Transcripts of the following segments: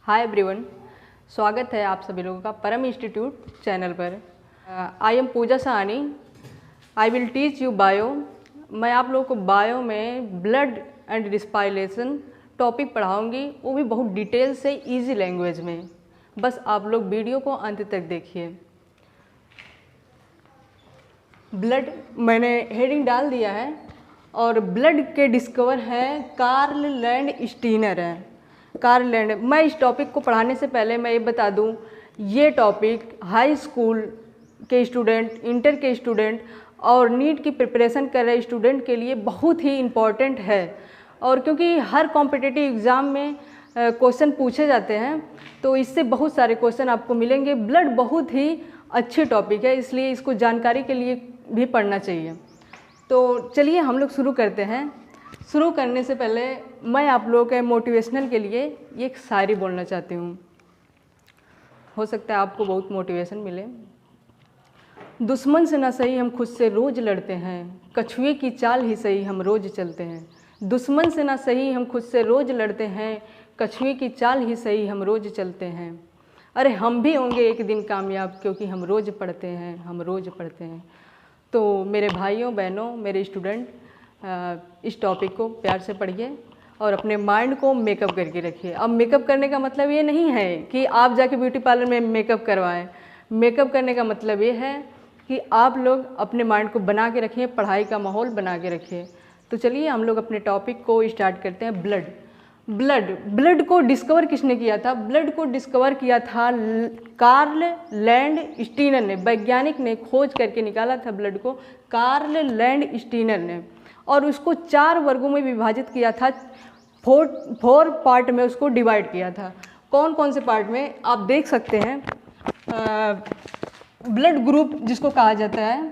Hi everyone, स्वागत है आप सभी लोगों का परम इंस्टीट्यूट चैनल पर। I am Pooja Sahani. I will teach you bio. मैं आप लोगों को बायो में ब्लड एंड रिस्पायरेशन टॉपिक पढ़ाऊंगी, वो भी बहुत डिटेल से इजी लैंग्वेज में। बस आप लोग वीडियो को अंत तक देखिए। ब्लड मैंने हेडिंग डाल दिया है और ब्लड के डिस्कवर हैं कार्ल लैंडस्टीनर हैं। Karl land. मैं इस टॉपिक को पढ़ाने से पहले मैं ये बता दूं, ये टॉपिक हाई स्कूल के स्टूडेंट, इंटर के स्टूडेंट और नीट की प्रिपरेशन कर रहे स्टूडेंट के लिए बहुत ही इम्पॉर्टेंट है। और क्योंकि हर कॉम्पिटिटिव एग्ज़ाम में क्वेश्चन पूछे जाते हैं, तो इससे बहुत सारे क्वेश्चन आपको मिलेंगे। ब्लड बहुत ही अच्छी टॉपिक है, इसलिए इसको जानकारी के लिए भी पढ़ना चाहिए। तो चलिए हम लोग शुरू करते हैं। शुरू करने से पहले मैं आप लोगों के मोटिवेशनल के लिए एक शायरी बोलना चाहती हूँ। हो सकता है आपको बहुत मोटिवेशन मिले। दुश्मन से ना सही हम खुद से रोज़ लड़ते हैं, कछुए की चाल ही सही हम रोज़ चलते हैं। दुश्मन से ना सही हम खुद से रोज़ लड़ते हैं, कछुए की चाल ही सही हम रोज़ चलते हैं। अरे हम भी होंगे एक दिन कामयाब, क्योंकि हम रोज़ पढ़ते हैं, हम रोज़ पढ़ते हैं। तो मेरे भाइयों बहनों, मेरे स्टूडेंट, इस टॉपिक को प्यार से पढ़िए और अपने माइंड को मेकअप करके रखिए। अब मेकअप करने का मतलब ये नहीं है कि आप जाके ब्यूटी पार्लर में मेकअप करवाएं। मेकअप करने का मतलब ये है कि आप लोग अपने माइंड को बना के रखिए, पढ़ाई का माहौल बना के रखिए। तो चलिए हम लोग अपने टॉपिक को स्टार्ट करते हैं। ब्लड को डिस्कवर किसने किया था? ब्लड को डिस्कवर किया था कार्ल लैंडस्टीनर ने। वैज्ञानिक ने खोज करके निकाला था ब्लड को, कार्ल लैंडस्टीनर ने। और उसको 4 वर्गों में विभाजित किया था, 4 पार्ट में उसको डिवाइड किया था। कौन कौन से पार्ट में आप देख सकते हैं। ब्लड ग्रुप जिसको कहा जाता है,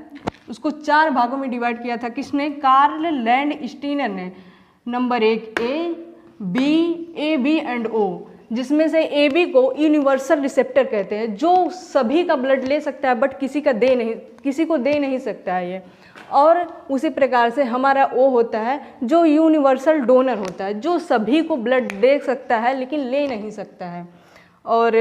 उसको 4 भागों में डिवाइड किया था। किसने? कार्ल लैंडस्टीनर ने। नंबर 1 ए बी एंड ओ, जिसमें से ए बी को यूनिवर्सल रिसेप्टर कहते हैं, जो सभी का ब्लड ले सकता है बट किसी को दे नहीं सकता है ये। और उसी प्रकार से हमारा ओ होता है जो यूनिवर्सल डोनर होता है, जो सभी को ब्लड दे सकता है लेकिन ले नहीं सकता है। और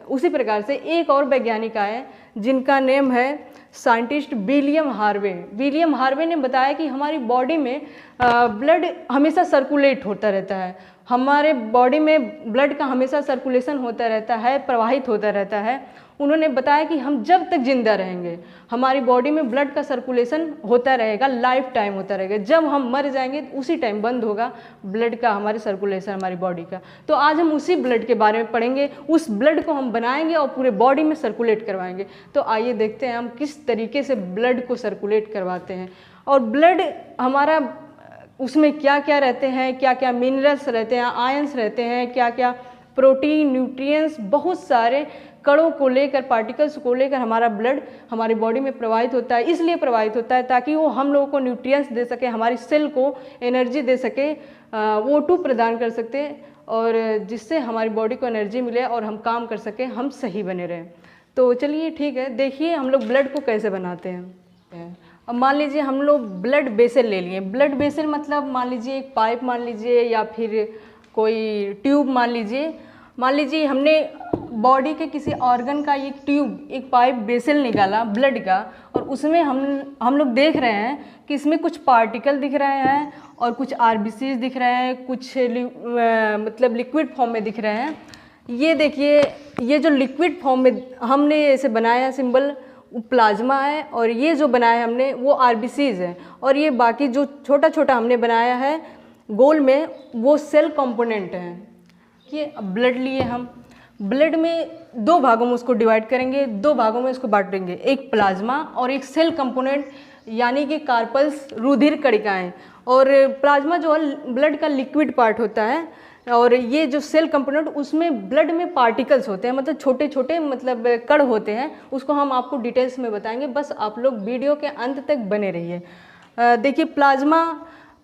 उसी प्रकार से एक और वैज्ञानिक आए जिनका नेम है scientist William Harvey. William Harvey ने बताया कि हमारी बॉडी में ब्लड हमेशा सर्कुलेट होता रहता है। हमारे बॉडी में ब्लड का हमेशा सर्कुलेशन होता रहता है, प्रवाहित होता रहता है। उन्होंने बताया कि हम जब तक जिंदा रहेंगे हमारी बॉडी में ब्लड का सर्कुलेशन होता रहेगा, लाइफ टाइम होता रहेगा। जब हम मर जाएंगे उसी टाइम बंद होगा ब्लड का, हमारे सर्कुलेशन, हमारी बॉडी का। तो आज हम उसी ब्लड के बारे में पढ़ेंगे। उस ब्लड को हम बनाएंगे और पूरे बॉडी में सर्कुलेट करवाएंगे। तो आइए देखते हैं हम किस तरीके से ब्लड को सर्कुलेट करवाते हैं। और ब्लड हमारा, उसमें क्या क्या रहते हैं, क्या क्या मिनरल्स रहते हैं, आयंस रहते हैं, क्या क्या प्रोटीन, न्यूट्रिएंट्स, बहुत सारे कणों को लेकर, पार्टिकल्स को लेकर हमारा ब्लड हमारी बॉडी में प्रवाहित होता है। इसलिए प्रवाहित होता है ताकि वो हम लोगों को न्यूट्रिएंट्स दे सके, हमारी सेल को एनर्जी दे सके, O2 प्रदान कर सकते, और जिससे हमारी बॉडी को एनर्जी मिले और हम काम कर सकें, हम सही बने रहें। तो चलिए ठीक है, देखिए हम लोग ब्लड को कैसे बनाते हैं। अब मान लीजिए हम लोग ब्लड वेसल ले लिए। ब्लड वेसल मतलब मान लीजिए एक पाइप मान लीजिए, या फिर कोई ट्यूब मान लीजिए। मान लीजिए हमने बॉडी के किसी ऑर्गन का एक ट्यूब, एक पाइप वेसल निकाला ब्लड का, और उसमें हम लोग देख रहे हैं कि इसमें कुछ पार्टिकल दिख रहे हैं और कुछ आरबीसीज दिख रहे हैं, कुछ मतलब लिक्विड फॉर्म में दिख रहे हैं। ये देखिए, ये जो लिक्विड फॉर्म में हमने ऐसे बनाया सिंबल, प्लाज्मा है, और ये जो बनाया हमने वो आरबीसीज है, और ये बाकी जो छोटा छोटा हमने बनाया है गोल में वो सेल कंपोनेंट हैं। ये ब्लड लिए हम, ब्लड में 2 भागों में उसको डिवाइड करेंगे, 2 भागों में उसको बांटेंगे, एक प्लाज्मा और एक सेल कंपोनेंट, यानी कि कार्पल्स, रुधिर कणिकाएं। और प्लाज्मा जो है ब्लड का लिक्विड पार्ट होता है, और ये जो सेल कंपोनेंट, उसमें ब्लड में पार्टिकल्स होते हैं, मतलब छोटे छोटे मतलब कण होते हैं। उसको हम आपको डिटेल्स में बताएंगे, बस आप लोग वीडियो के अंत तक बने रहिए। देखिए, प्लाज्मा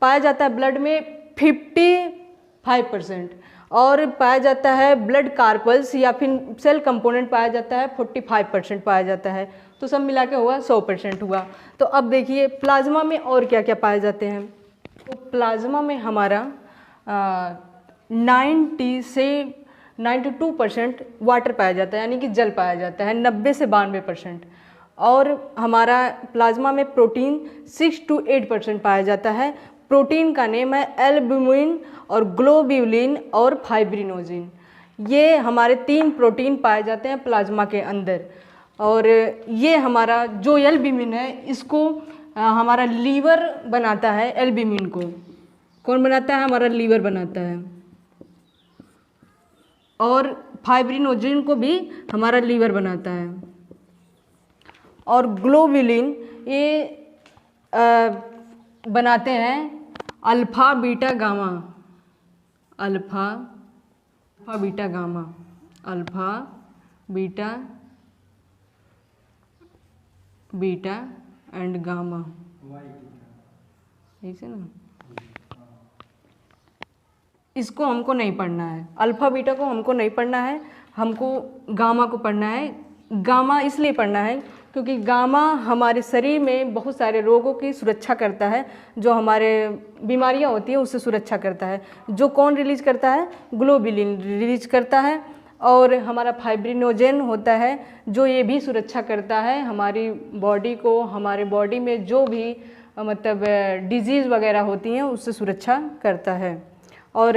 पाया जाता है ब्लड में 55%, और पाया जाता है ब्लड कार्पल्स या फिर सेल कंपोनेंट पाया जाता है 45% पाया जाता है। तो सब मिला के हुआ 100% हुआ। तो अब देखिए प्लाज्मा में और क्या क्या पाए जाते हैं। तो प्लाज्मा में हमारा 90 से 92% वाटर पाया जाता है, यानी कि जल पाया जाता है, 90 से 92%। और हमारा प्लाज्मा में प्रोटीन 6 to 8% पाया जाता है। प्रोटीन का नेम है एल्ब्यूमिन और ग्लोब्यूलिन और फाइब्रिनोजिन। ये हमारे 3 प्रोटीन पाए जाते हैं प्लाज्मा के अंदर। और ये हमारा जो एल्ब्यूमिन है इसको हमारा लीवर बनाता है। एल्ब्यूमिन को कौन बनाता है? हमारा लीवर बनाता है। और फाइब्रिनोजिन को भी हमारा लीवर बनाता है। और ग्लोब्यूलिन ये बनाते हैं alpha beta gamma, alpha beta gamma, alpha beta and gamma, ठीक है ना। इसको हमको नहीं पढ़ना है, अल्फा बीटा को हमको नहीं पढ़ना है, हमको गामा को पढ़ना है। गामा इसलिए पढ़ना है क्योंकि गामा हमारे शरीर में बहुत सारे रोगों की सुरक्षा करता है, जो हमारे बीमारियां होती हैं उससे सुरक्षा करता है। जो कौन रिलीज करता है? ग्लोब्यूलिन रिलीज करता है। और हमारा फाइब्रिनोजेन होता है जो ये भी सुरक्षा करता है हमारी बॉडी को, हमारे बॉडी में जो भी मतलब डिजीज़ वगैरह होती हैं उससे सुरक्षा करता है। और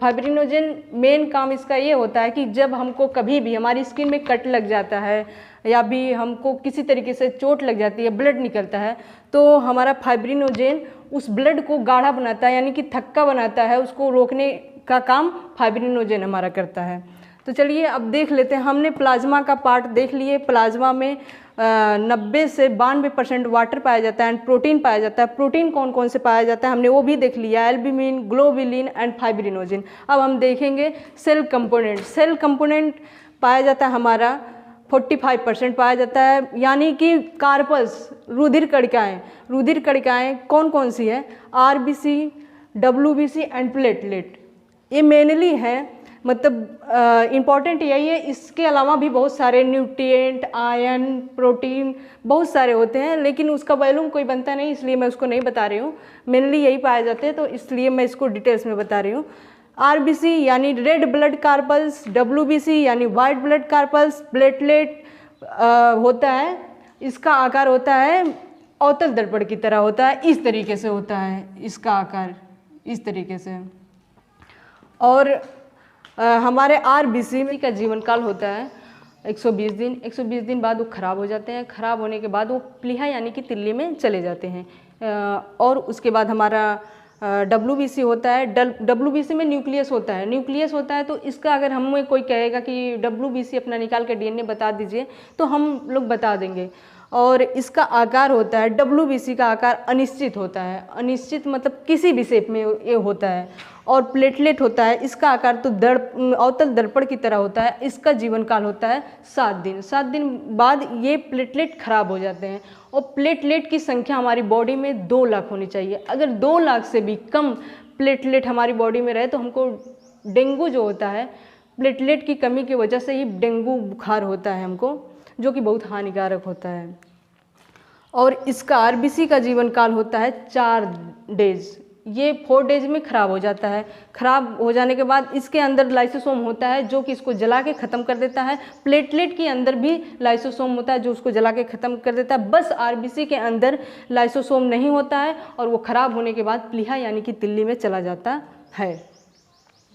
फाइब्रिनोजेन मेन काम इसका ये होता है कि जब हमको कभी भी हमारी स्किन में कट लग जाता है या भी हमको किसी तरीके से चोट लग जाती है, ब्लड निकलता है, तो हमारा फाइब्रिनोजेन उस ब्लड को गाढ़ा बनाता है, यानी कि थक्का बनाता है। उसको रोकने का काम फाइब्रिनोजेन हमारा करता है। तो चलिए अब देख लेते हैं। हमने प्लाज्मा का पार्ट देख लिए। प्लाज्मा में 90 से 92% वाटर पाया जाता है एंड प्रोटीन पाया जाता है। प्रोटीन कौन कौन से पाया जाता है हमने वो भी देख लिया, एल्ब्यूमिन, ग्लोब्यूलिन एंड फाइब्रिनोजिन। अब हम देखेंगे सेल कंपोनेंट। सेल कंपोनेंट पाया जाता है हमारा 45% पाया जाता है, यानी कि कार्पस, रुधिर कणिकाएँ। रुधिर कणिकाएँ कौन कौन सी है? RBC, WBC and platelet. ये मेनली है, मतलब इम्पॉर्टेंट यही है। इसके अलावा भी बहुत सारे न्यूट्रिएंट, आयरन, प्रोटीन बहुत सारे होते हैं, लेकिन उसका वॉल्यूम कोई बनता नहीं, इसलिए मैं उसको नहीं बता रही हूँ। मेनली यही पाए जाते हैं, तो इसलिए मैं इसको डिटेल्स में बता रही हूँ। RBC यानी रेड ब्लड कार्पल्स, WBC यानी वाइट ब्लड कार्पल्स, प्लेटलेट होता है, इसका आकार होता है अवतल दर्पण की तरह होता है, इस तरीके से होता है इसका आकार, इस तरीके से। और हमारे RBC का जीवन काल होता है 120 दिन। 120 दिन बाद वो ख़राब हो जाते हैं। ख़राब होने के बाद वो प्लीहा यानी कि तिल्ली में चले जाते हैं। और उसके बाद हमारा WBC होता है। WBC में न्यूक्लियस होता है। न्यूक्लियस होता है तो इसका अगर हमें कोई कहेगा कि WBC अपना निकाल के DNA बता दीजिए तो हम लोग बता देंगे। और इसका आकार होता है, WBC का आकार अनिश्चित होता है। अनिश्चित मतलब किसी भी शेप में ये होता है। और प्लेटलेट होता है, इसका आकार तो अवतल दर्पण की तरह होता है। इसका जीवन काल होता है 7 दिन। 7 दिन बाद ये प्लेटलेट खराब हो जाते हैं। और प्लेटलेट की संख्या हमारी बॉडी में 2 लाख होनी चाहिए। अगर 2 लाख से भी कम प्लेटलेट हमारी बॉडी में रहे तो हमको डेंगू जो होता है, प्लेटलेट की कमी की वजह से ही डेंगू बुखार होता है हमको, जो कि बहुत हानिकारक होता है। और इसका RBC का जीवन काल होता है 4 डेज। ये 4 डेज में ख़राब हो जाता है। ख़राब हो जाने के बाद इसके अंदर लाइसोसोम होता है जो कि इसको जला के ख़त्म कर देता है। प्लेटलेट के अंदर भी लाइसोसोम होता है जो उसको जला के ख़त्म कर देता है। बस RBC के अंदर लाइसोसोम नहीं होता है और वो ख़राब होने के बाद प्लीहा यानी कि तिल्ली में चला जाता है।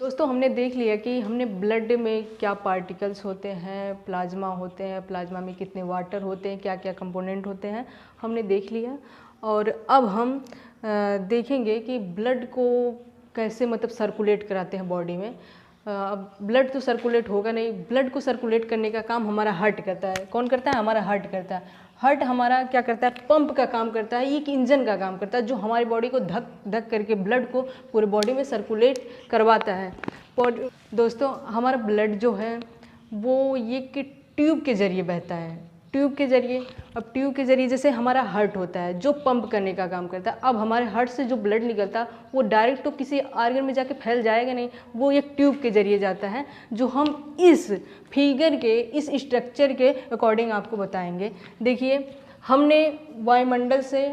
दोस्तों हमने देख लिया कि हमने ब्लड में क्या पार्टिकल्स होते हैं, प्लाज्मा होते हैं, प्लाज्मा में कितने वाटर होते हैं, क्या क्या कंपोनेंट होते हैं, हमने देख लिया। और अब हम देखेंगे कि ब्लड को कैसे मतलब सर्कुलेट कराते हैं बॉडी में। अब ब्लड तो सर्कुलेट होगा नहीं, ब्लड को सर्कुलेट करने का काम हमारा हार्ट करता है। कौन करता है? हमारा हार्ट करता है। हार्ट हमारा क्या करता है? पंप का काम करता है, एक इंजन का काम करता है जो हमारी बॉडी को धक धक करके ब्लड को पूरे बॉडी में सर्कुलेट करवाता है। और दोस्तों हमारा ब्लड जो है वो ये कि ट्यूब के ज़रिए बहता है, ट्यूब के ज़रिए। अब ट्यूब के ज़रिए जैसे हमारा हार्ट होता है जो पंप करने का काम करता है। अब हमारे हार्ट से जो ब्लड निकलता है वो डायरेक्ट तो किसी आर्गन में जाके फैल जाएगा नहीं, वो एक ट्यूब के ज़रिए जाता है, जो हम इस फिगर के, इस स्ट्रक्चर के अकॉर्डिंग आपको बताएंगे। देखिए हमने वायुमंडल से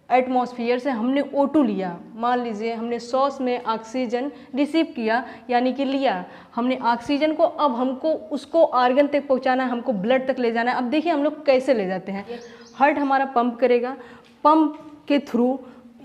एटमॉस्फेयर से हमने O2 लिया, मान लीजिए हमने सॉस में ऑक्सीजन रिसीव किया यानी कि लिया हमने ऑक्सीजन को, अब हमको उसको ऑर्गन तक पहुंचाना है, हमको ब्लड तक ले जाना है। अब देखिए हम लोग कैसे ले जाते हैं। हार्ट हमारा पंप करेगा, पंप के थ्रू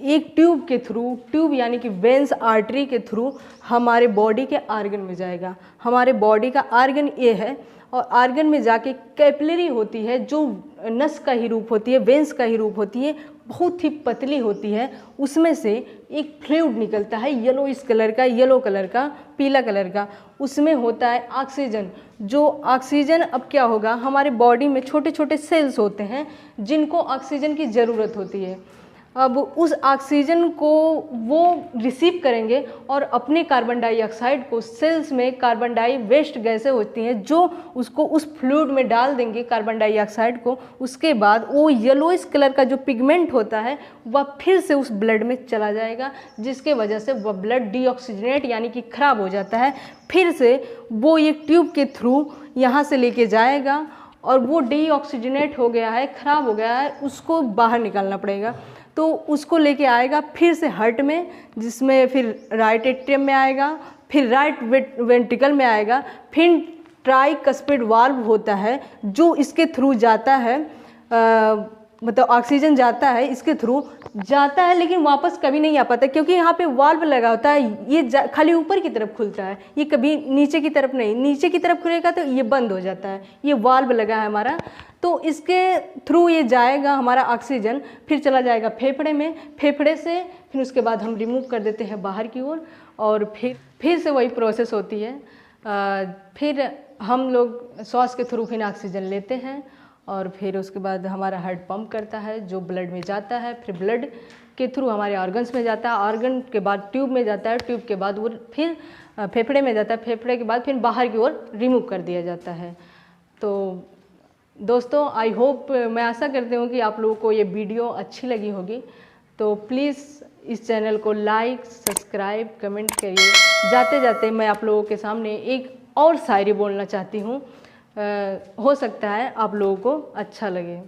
एक ट्यूब के थ्रू, ट्यूब यानी कि वेंस आर्टरी के थ्रू हमारे बॉडी के आर्गन में जाएगा। हमारे बॉडी का आर्गन ये है और आर्गन में जाके कैपिलरी होती है जो नस का ही रूप होती है, वेंस का ही रूप होती है, बहुत ही पतली होती है। उसमें से एक फ्लूइड निकलता है येलोइश कलर का, येलो कलर का, पीला कलर का। उसमें होता है ऑक्सीजन। जो ऑक्सीजन अब क्या होगा, हमारे बॉडी में छोटे छोटे सेल्स होते हैं जिनको ऑक्सीजन की ज़रूरत होती है। अब उस ऑक्सीजन को वो रिसीव करेंगे और अपने कार्बन डाइऑक्साइड को, सेल्स में कार्बन डाई वेस्ट गैसें होती हैं जो उसको उस फ्लूइड में डाल देंगे कार्बन डाइऑक्साइड को। उसके बाद वो येलोइश कलर का जो पिगमेंट होता है वह फिर से उस ब्लड में चला जाएगा, जिसके वजह से वह ब्लड डीऑक्सीजनेट यानी कि ख़राब हो जाता है। फिर से वो एक ट्यूब के थ्रू यहाँ से लेके जाएगा और वो डीऑक्सीजनेट हो गया है, ख़राब हो गया है, उसको बाहर निकालना पड़ेगा। तो उसको लेके आएगा फिर से हार्ट में, जिसमें फिर राइट एट्रियम में आएगा, फिर राइट वेंट्रिकल में आएगा, फिर ट्राइकस्पिड वाल्व होता है जो इसके थ्रू जाता है, मतलब ऑक्सीजन जाता है इसके थ्रू जाता है, लेकिन वापस कभी नहीं आ पाता क्योंकि यहाँ पे वाल्व लगा होता है। ये खाली ऊपर की तरफ खुलता है, ये कभी नीचे की तरफ नहीं। नीचे की तरफ खुलेगा तो ये बंद हो जाता है, ये वाल्व लगा है हमारा। तो इसके थ्रू ये जाएगा हमारा ऑक्सीजन, फिर चला जाएगा फेफड़े में, फेफड़े से फिर उसके बाद हम रिमूव कर देते हैं बाहर की ओर और फिर से वही प्रोसेस होती है। फिर हम लोग श्वास के थ्रू फिर ऑक्सीजन लेते हैं और फिर उसके बाद हमारा हार्ट पंप करता है जो ब्लड में जाता है, फिर ब्लड के थ्रू हमारे ऑर्गन्स में जाता है, ऑर्गन के बाद ट्यूब में जाता है, ट्यूब के बाद वो फिर फेफड़े में जाता है, फेफड़े के बाद फिर बाहर की ओर रिमूव कर दिया जाता है। तो दोस्तों आई होप, मैं आशा करती हूँ कि आप लोगों को ये वीडियो अच्छी लगी होगी। तो प्लीज़ इस चैनल को लाइक, सब्सक्राइब, कमेंट करिए। जाते जाते मैं आप लोगों के सामने एक और शायरी बोलना चाहती हूँ, हो सकता है आप लोगों को अच्छा लगे।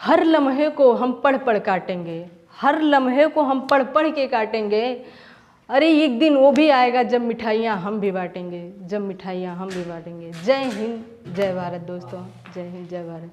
हर लम्हे को हम पढ़ पढ़ काटेंगे, हर लम्हे को हम पढ़ पढ़ के काटेंगे। अरे एक दिन वो भी आएगा जब मिठाइयाँ हम भी बांटेंगे, जब मिठाइयाँ हम भी बांटेंगे। जय हिंद, जय भारत दोस्तों, जय हिंद, जय भारत।